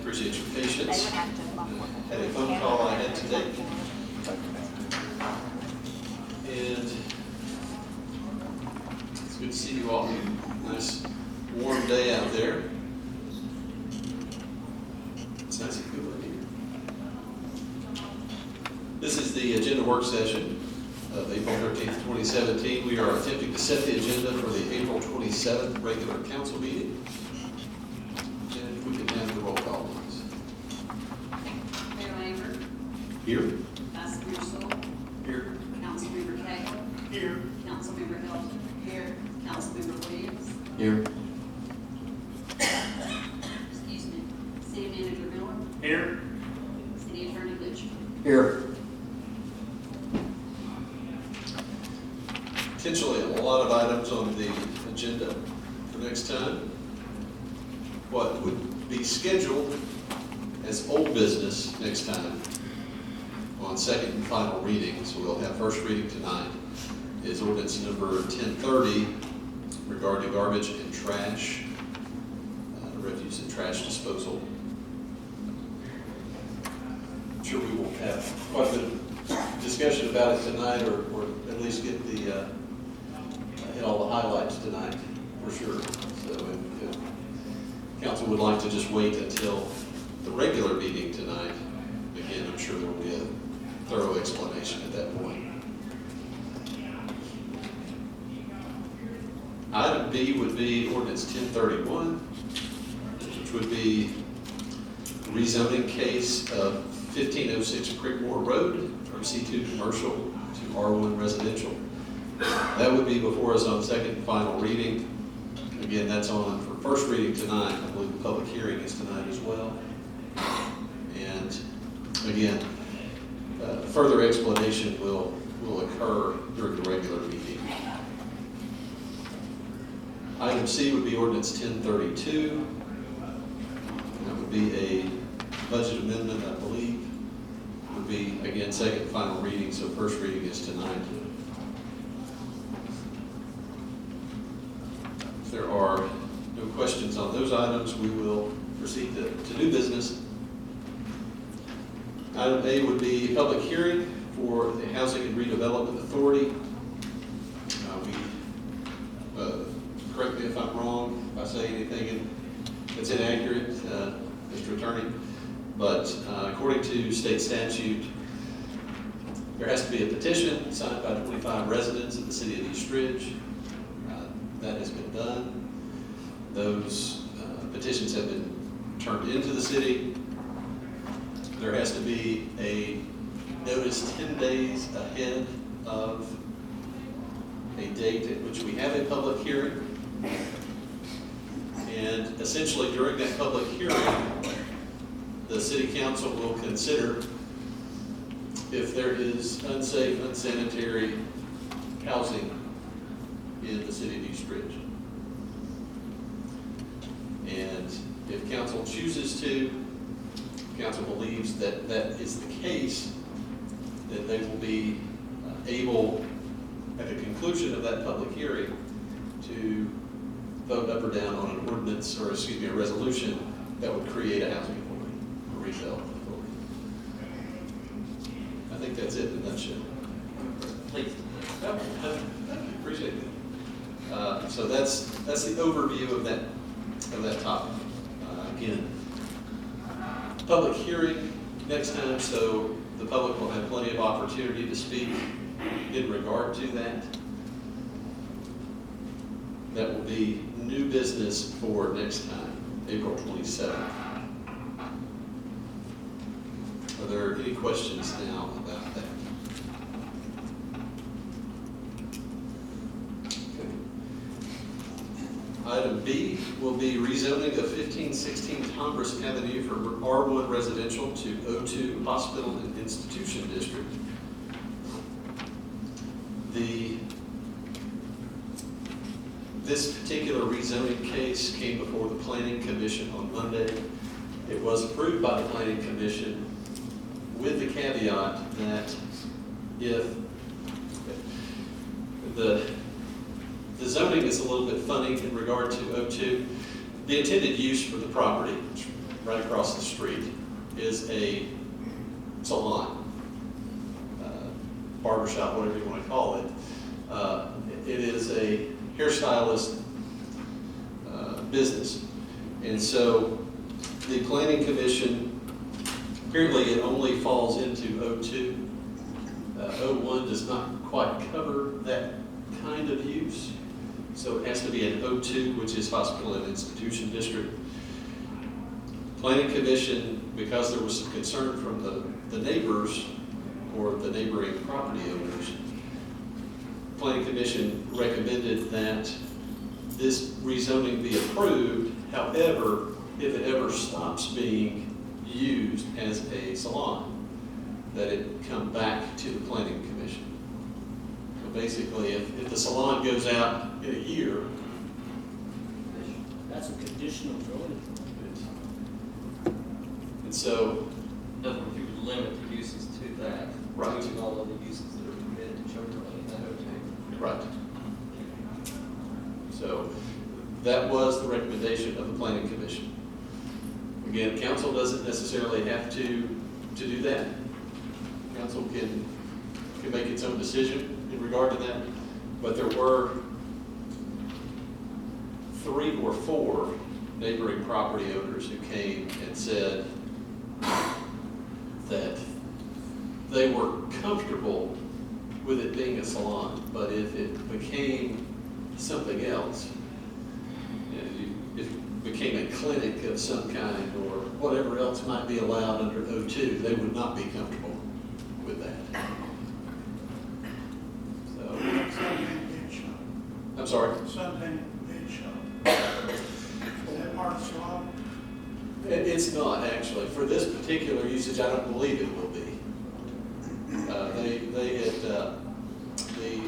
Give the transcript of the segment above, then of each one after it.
appreciate your patience. They would have to. Had a phone call I had to take. And it's good to see you all. Nice warm day out there. It's nice and cool in here. This is the agenda work session of April 13th, 2017. We are attempting to set the agenda for the April 27th regular council meeting. And if we can have the roll call, please. Mayor Lambert, Here. Vice Mayor Stoll, Here. Councilmember Cagle, Here. Councilmember Hilton, here, Councilmember Williams, Here. excuse me, City Manager Miller, Here. City Attorney Litchfield. Here. Potentially a lot of items on the agenda for next time. What would be scheduled as old business next time on second and final reading, so we'll have first reading tonight, is ordinance number 1030 regarding garbage and trash, refuse and trash disposal. I'm sure we will have quite a bit of discussion about it tonight, or at least get the hit all the highlights tonight for sure. So if council would like to just wait until the regular meeting tonight, again, I'm sure there will be a thorough explanation at that point. Item B would be ordinance 1031, which would be rezoning case of 1506 Creekmore Road from C2 commercial to R1 residential. That would be before us on second and final reading. Again, that's on for first reading tonight. I believe the public hearing is tonight as well. And again, further explanation will occur during the regular meeting. Item C would be ordinance 1032. That would be a budget amendment, I believe. Would be, again, second and final reading, so first reading is tonight. If there are no questions on those items, we will proceed to new business. Item A would be public hearing for the Housing and Redevelopment Authority. Correct me if I'm wrong, if I say anything that's inaccurate, Mr. Attorney, but according to state statute, there has to be a petition signed by 25 residents of the city of East Ridge. That has been done. Those petitions have been turned into the city. There has to be a notice 10 days ahead of a date at which we have a public hearing. And essentially during that public hearing, the city council will consider if there is unsafe, unsanitary housing in the city of East Ridge. And if council chooses to, council believes that that is the case, then they will be able, at the conclusion of that public hearing, to vote up or down on an ordinance, or excuse me, a resolution that would create a housing authority, a redevelopment authority. I think that's it in a nutshell. Please. Oh, thank you, appreciate it. So that's the overview of that topic. Again, public hearing next time, so the public will have plenty of opportunity to speak in regard to that. That will be new business for next time, April 27th. Are there any questions now about that? Okay. Item B will be rezoning of 1516 Congress Avenue from R1 residential to O2 Hospital and Institution District. This particular rezoning case came before the Planning Commission on Monday. It was approved by the Planning Commission with the caveat that if the zoning is a little bit funny in regard to O2, the intended use for the property, right across the street, is a salon, barbershop, whatever you want to call it. It is a hairstylist business. And so the Planning Commission, apparently it only falls into O2. O1 does not quite cover that kind of use. So it has to be an O2, which is hospital and institution district. Planning Commission, because there was some concern from the neighbors or the neighboring property owners, Planning Commission recommended that this rezoning be approved. However, if it ever stops being used as a salon, that it come back to the Planning Commission. So basically, if the salon goes out in a year, That's a conditional zoning. and so, Doesn't if you would limit the uses to that. Right. Including all of the uses that are permitted to generally in that hotel. right. So that was the recommendation of the Planning Commission. Again, council doesn't necessarily have to do that. Council can make its own decision in regard to that, but there were 3 or 4 neighboring property owners who came and said that they were comfortable with it being a salon, but if it became something else, if it became a clinic of some kind or whatever else might be allowed under O2, they would not be comfortable with that. So, Suntan bed shop. I'm sorry. Suntan bed shop. Is that part of the salon? It's not actually. For this particular usage, I don't believe it will be. They had, the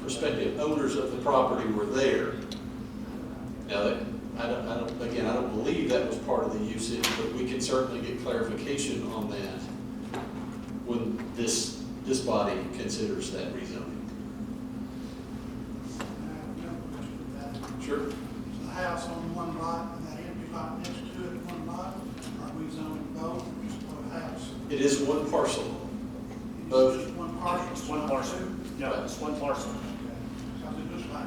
prospective owners of the property were there. Now, I don't believe that was part of the usage, but we can certainly get clarification on that when this body considers that rezoning. I have another question with that. Sure. Is the house on one lot and that empty lot next to it one lot? Are we zoning both or just one house? It is one parcel. Both. Just one parcel? It's one parcel. No, it's one parcel. Because it looks like.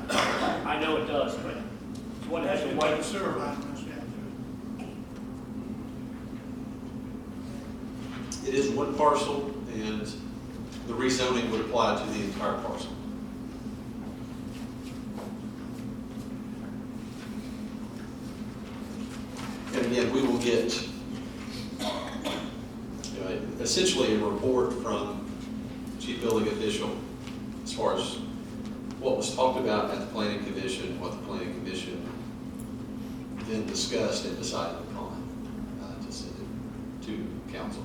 I know it does, but it's one has a Like white, the sewer line runs down to It is one parcel, and the rezoning would apply to the entire parcel. And again, we will get essentially a report from Chief Building Official as far as what was talked about at the Planning Commission, what the Planning Commission then discussed and decided upon to send it to council.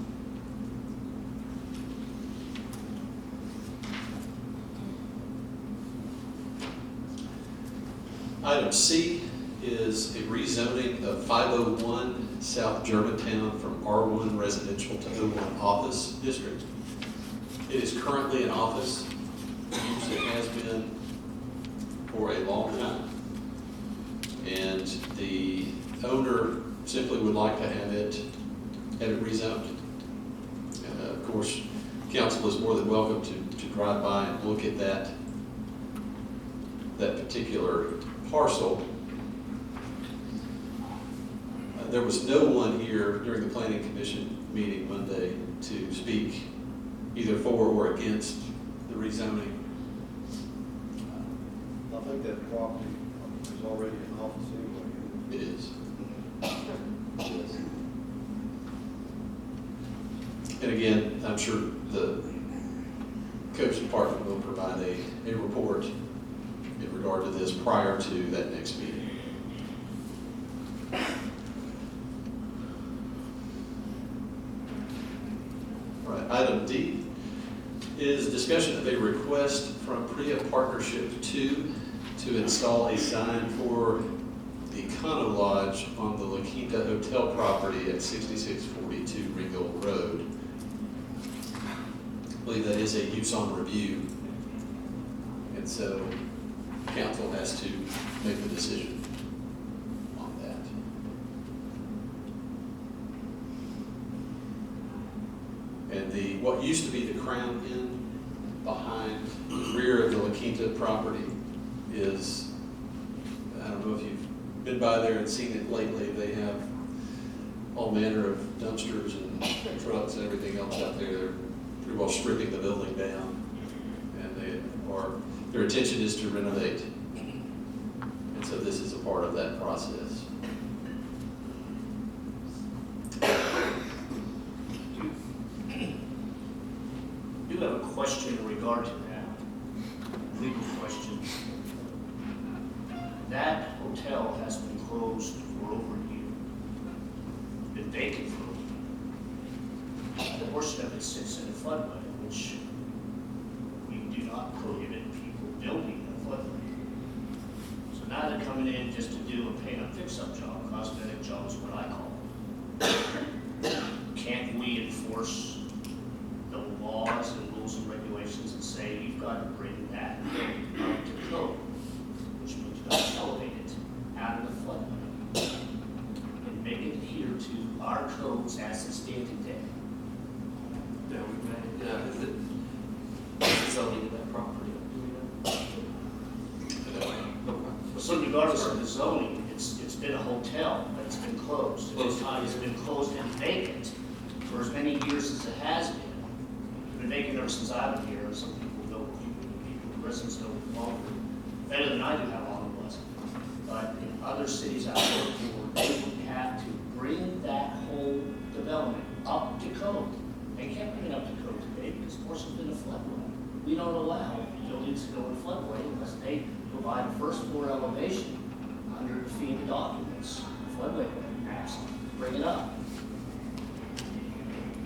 Item C is a rezoning of 501 South Germantown from R1 residential to O1 office district. It is currently an office use. It has been for a long time. And the owner simply would like to have it rezoned. Of course, council is more than welcome to drive by and look at that particular parcel. There was no one here during the Planning Commission meeting Monday to speak either for or against the rezoning. I think that property is already an office anyway. It is. And again, I'm sure the coach department will provide a report in regard to this prior to that next meeting. All right, item D is discussion of a request from Priya Partnership 2 to install a sign for the Econo Lodge on the La Quinta Hotel property at 6642 Ringgold Road. I believe that is a use on review. And so council has to make the decision on that. And what used to be the Crown Inn behind the rear of the La Quinta property is, I don't know if you've been by there and seen it lately, they have all manner of dumpsters and trucks and everything else out there. They're pretty well stripping the building down. And their intention is to renovate. And so this is a part of that process. I do have a question in regard to that, legal question. That hotel has been closed for over a year. It's been vacant for a year. The portion of it sits in a floodway, which we do not prohibit people building in a floodway. So now they're coming in just to do a paint up fix-up job, cosmetic job is what I call it. Can't we enforce the laws and rules and regulations and say you've got to bring that up to code, which means you've got to elevate it out of the floodway and make it adhere to our codes as they stand today? Yeah, we may, yeah, is it zoning to that property? Do we know? So regardless of the zoning, it's been a hotel, but it's been closed. It's been closed and vacant for as many years as it has been. It's been vacant ever since I've been here. Some people know, residents know longer, better than I do how long it was. But in other cities out there, they would have to bring that whole development up to code. They can't bring it up to code today because of course it's been a floodway. We don't allow buildings to go in floodway unless they provide a first floor elevation under the FEMA documents, floodway maps, bring it up.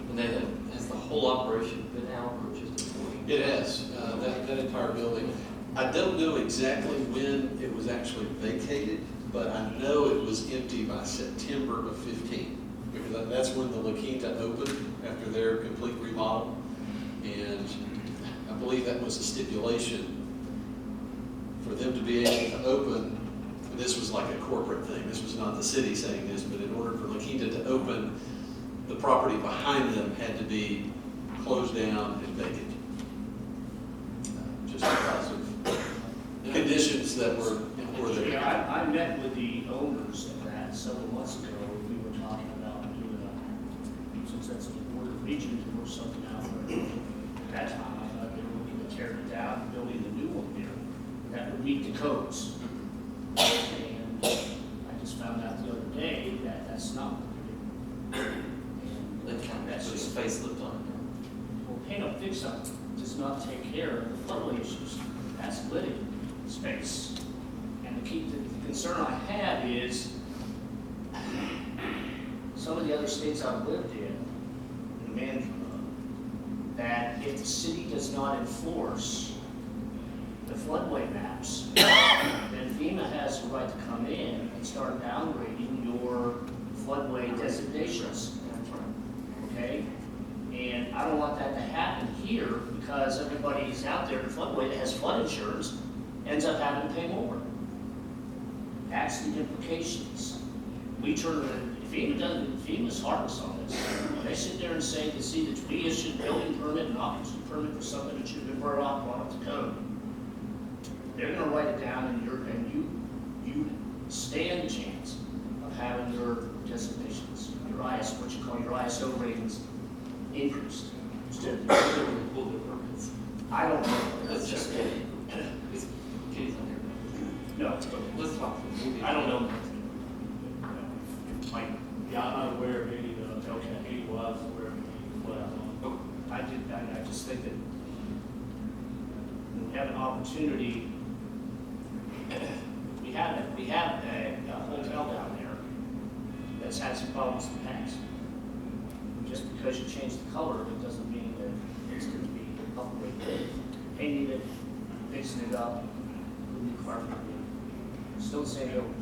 And then, has the whole operation been out or just a portion? It has, that entire building. I don't know exactly when it was actually vacated, but I know it was empty by September of 15, because that's when the La Quinta opened after their complete remodel. And I believe that was a stipulation for them to be able to open. This was like a corporate thing. This was not the city saying this, but in order for La Quinta to open, the property behind them had to be closed down and vacant. Just because of conditions that were there. Yeah, I met with the owners of that several months ago. We were talking about doing since that's a border region, to work something out there. At that time, I thought they were looking to tear it down and building the new one here that would meet the codes. And I just found out the other day that that's not what they're doing. That kind of, that's just facelift on Well, paint up, fix up does not take care of the floodway issues. That's living space. And the concern I have is some of the other states I've lived in management, that if the city does not enforce the floodway maps, then FEMA has the right to come in and start downgrading your floodway designations. Okay? And I don't want that to happen here because everybody who's out there in floodway that has flood insurance ends up having to pay more. That's the implications. We turn, FEMA's heartless on this. They sit there and say, to see that we issued a building permit and occupancy permit for something that should have been brought up to code. They're gonna write it down and you stand the chance of having your designations, your what you call your ISO ratings increased. Instead of pull their permits. I don't know. That's just, it. it's Katie's on here. No, Let's talk. I don't know. Like, Yeah, I'm not aware of any, Okay. any was aware of any flood out on. I just think that we have an opportunity. We have a hotel down there that's had some problems in the past. Just because you change the color, it doesn't mean that it's going to be upgraded. Painting it, fixing it up, moving the carpet, still the same building.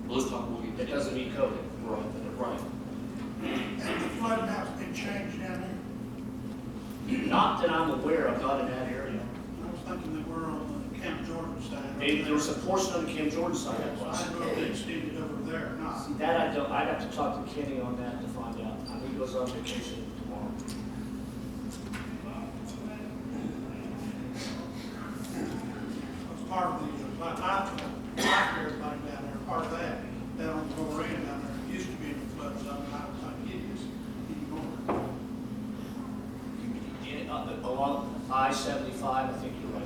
Well, let's talk, we'll get. It doesn't meet code. Right. And the flood map's been changed down there. Not that I'm aware of, not in that area. I was thinking that we're on the Camp Jordan saying. There was a portion of the Kim Jordan side that I was. don't know if they extended over there or not. See, that I don't, I'd have to talk to Kenny on that to find out. I think he goes on vacation tomorrow. It's part of the, I everybody down there, part of that, down on the lower end down there, it used to be in the flood zone, I don't think it is anymore. Along I-75, I think you're right.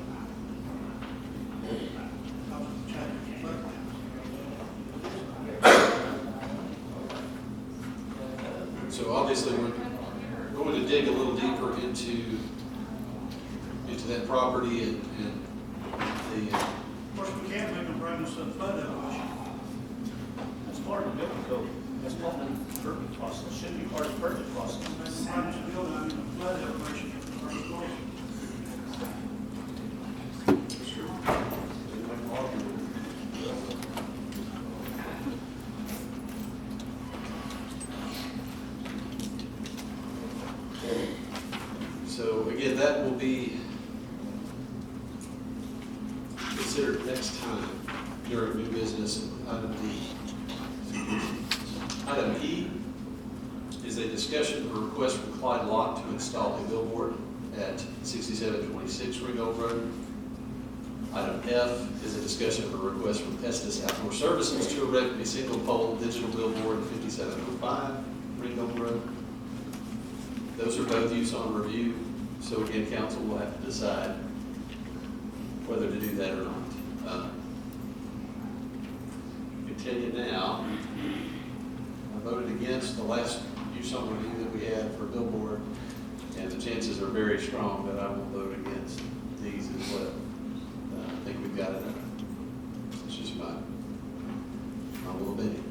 I was checking the flood now. So obviously, we're going to dig a little deeper into that property and the, Of course, we can't make them bring us some flood elevation. That's part of the building code. That's part of the permit process. It shouldn't be part of the permit process. Make them bring us a building on the flood elevation from the first floor. so again, that will be considered next time during new business, item D. Item E is a discussion of a request from Clyde Locke to install a billboard at 6726 Ringgold Road. Item F is a discussion of a request from Estes Outdoor Services to erect a single pole digital billboard at 5705 Ringgold Road. Those are both use on review, so again, council will have to decide whether to do that or not. I can tell you now, I voted against the last use on review that we had for billboard, and the chances are very strong that I will vote against these as well. I think we've got enough. It's just my little opinion.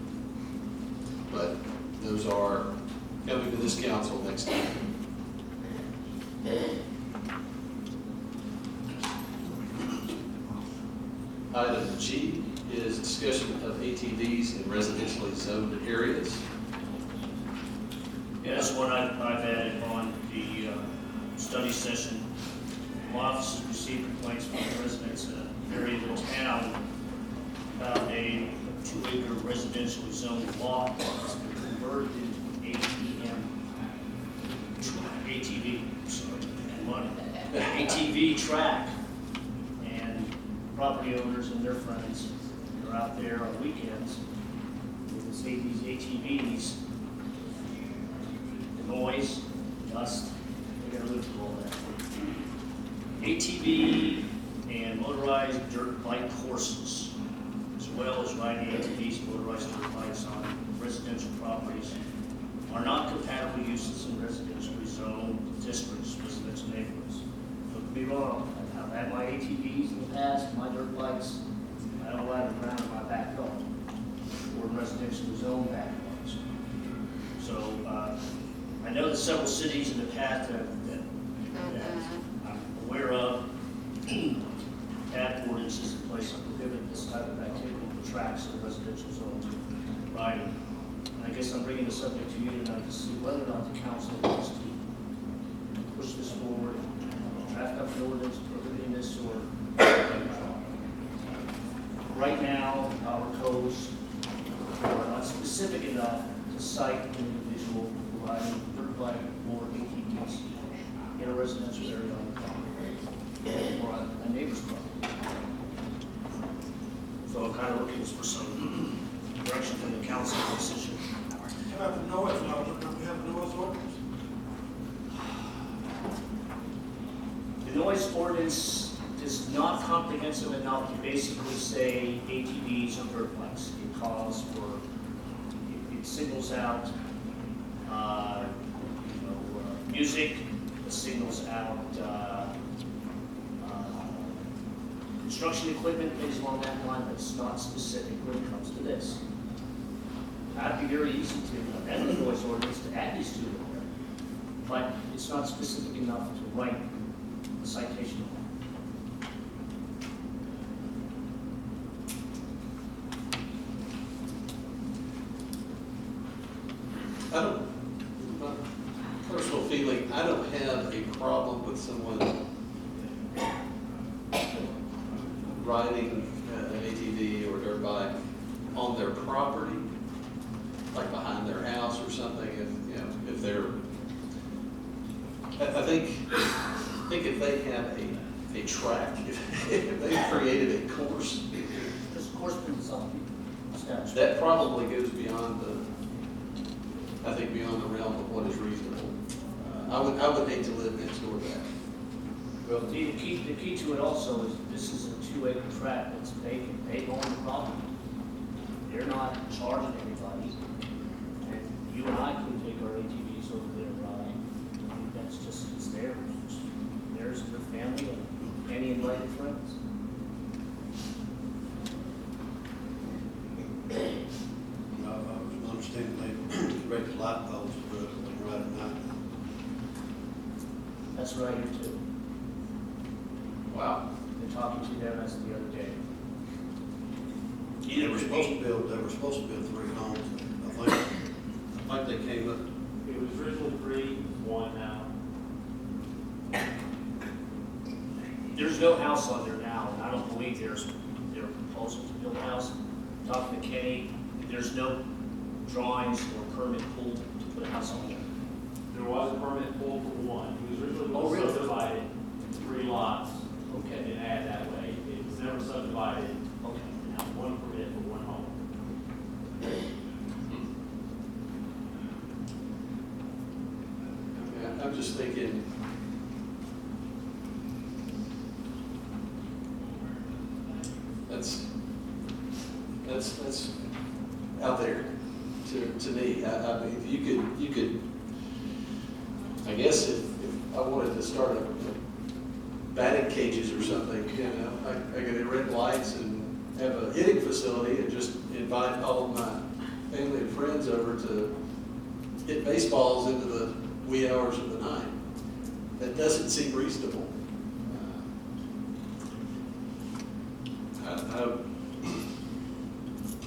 But those are coming to this council next time. Item G is discussion of ATVs in residentially zoned areas. Yeah, that's what I've added on the study session. My office has received complaints from residents in an area of the town about a 2-acre residentially zoned lot that's been converted into ATV track. And property owners and their friends are out there on weekends with these ATVs. The noise, dust, they gotta live through all that. ATV and motorized dirt bike courses, as well as riding ATVs and motorized dirt bikes on residential properties, are not compatible uses in residentially zoned districts, residential neighborhoods. Don't get me wrong, I've had my ATVs in the past, my dirt bikes, I don't allow them around in my backyard, or in residentially zoned backyards. So, I know that several cities in the past that I'm aware of have ordinances in place that prohibit this type of activity on the tracks in residential zones riding. And I guess I'm bringing the subject to you tonight to see whether or not the council wants to push this forward, draft up an ordinance prohibiting this, or right now, our codes are not specific enough to cite an individual riding dirt bike or ATVs in a residential area on the property or on a neighbor's property. So I'm kind of looking for some direction from the council on this issue. How about the noise law, don't we have a noise ordinance? The noise ordinance is not comprehensive enough to basically say ATVs or dirt bikes. It calls for, it signals out, music, it signals out, construction equipment, things along that line, but it's not specific when it comes to this. That'd be very easy to amend the noise ordinance to add these two in there, but it's not specific enough to write a citation. I don't, my personal feeling, I don't have a problem with someone riding an ATV or dirt bike on their property, like behind their house or something, if they're, I think if they have a track, if they created a course, There's of course been some statute. that probably goes beyond beyond the realm of what is reasonable. I would hate to live next door to that. Well, the key to it also is this is a 2-acre tract that's vacant, they own the property. They're not charging anybody. And you and I can take our ATVs over there and ride. I think that's just, it's theirs. It's theirs and their family and any invited friends. I was understanding they raise light poles, but they can ride at night. That's right here too. Wow. Been talking to them as the other day. They were supposed to build 3 homes. I think they came up, It was originally 3, one now. There's no house on there now, and I don't believe they're proposing to build a house. Talking to Kenny, there's no drawings or permit pulled to put a house on there. There was a permit pulled for one. It was originally Oh, really? subdivided, 3 lots, Okay. and add that way. It was never subdivided, Okay. and have one permit for one home. Yeah, I'm just thinking, that's out there to me. I mean, you could, I guess if I wanted to start a batting cages or something, I could erect lights and have a hitting facility and just invite all of my family and friends over to hit baseballs into the wee hours of the night. That doesn't seem reasonable.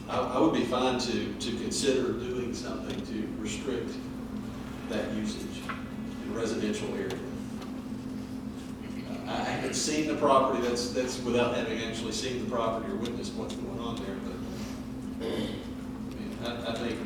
I would be fine to consider doing something to restrict that usage in residential area. I haven't seen the property, that's without having actually seen the property or witnessed what's going on there, but I mean, I think